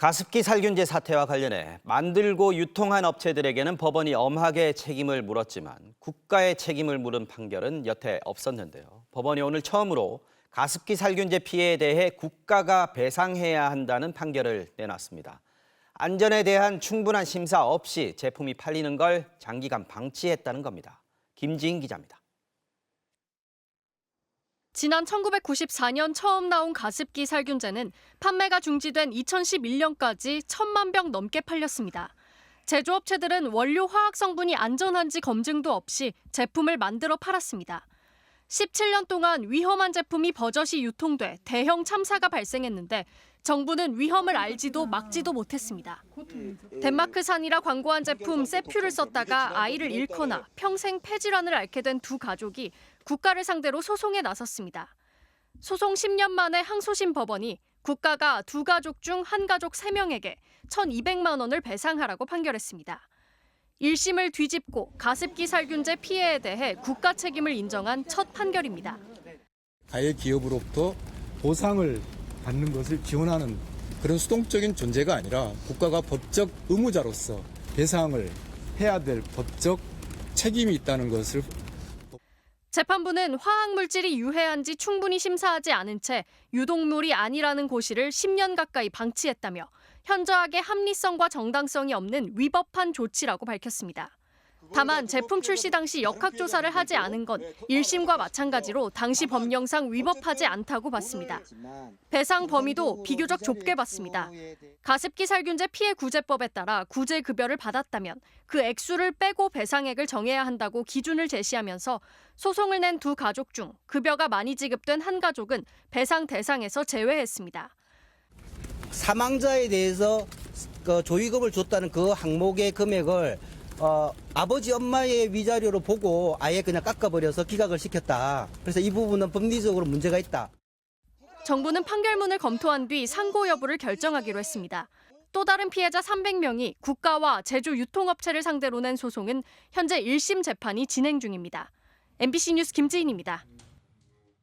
가습기 살균제 사태와 관련해 만들고 유통한 업체들에게는 법원이 엄하게 책임을 물었지만 국가의 책임을 물은 판결은 여태 없었는데요. 법원이 오늘 처음으로 가습기 살균제 피해에 대해 국가가 배상해야 한다는 판결을 내놨습니다. 안전에 대한 충분한 심사 없이 제품이 팔리는 걸 장기간 방치했다는 겁니다. 김지인 기자입니다. 지난 1994년 처음 나온 가습기 살균제는 판매가 중지된 2011년까지 1,000만 병 넘게 팔렸습니다. 제조업체들은 원료 화학 성분이 안전한지 검증도 없이 제품을 만들어 팔았습니다. 17년 동안 위험한 제품이 버젓이 유통돼 대형 참사가 발생했는데 정부는 위험을 알지도 막지도 못했습니다. 덴마크산이라 광고한 제품 세퓨를 썼다가 아이를 잃거나 평생 폐질환을 앓게 된 두 가족이 국가를 상대로 소송에 나섰습니다. 소송 10년 만에 항소심 법원이 국가가 두 가족 중 한 가족 3명에게 1,200만 원을 배상하라고 판결했습니다. 1심을 뒤집고 가습기 살균제 피해에 대해 국가 책임을 인정한 첫 판결입니다. 가해 기업으로부터 보상을 받는 것을 지원하는 그런 수동적인 존재가 아니라 국가가 법적 의무자로서 배상을 해야 될 법적 책임이 있다는 것을. 재판부는 화학물질이 유해한지 충분히 심사하지 않은 채 유독물이 아니라는 고시를 10년 가까이 방치했다며 현저하게 합리성과 정당성이 없는 위법한 조치라고 밝혔습니다. 다만 제품 출시 당시 역학조사를 하지 않은 건 1심과 마찬가지로 당시 법령상 위법하지 않다고 봤습니다. 배상 범위도 비교적 좁게 봤습니다. 가습기 살균제 피해 구제법에 따라 구제 급여를 받았다면 그 액수를 빼고 배상액을 정해야 한다고 기준을 제시하면서 소송을 낸 두 가족 중 급여가 많이 지급된 한 가족은 배상 대상에서 제외했습니다. 사망자에 대해서 조의금을 줬다는 그 항목의 금액을 아버지 엄마의 위자료로 보고 아예 그냥 깎아버려서 기각을 시켰다. 그래서 이 부분은 법리적으로 문제가 있다. 정부는 판결문을 검토한 뒤 상고 여부를 결정하기로 했습니다. 또 다른 피해자 300명이 국가와 제조 유통업체를 상대로 낸 소송은 현재 1심 재판이 진행 중입니다. MBC 뉴스 김지인입니다.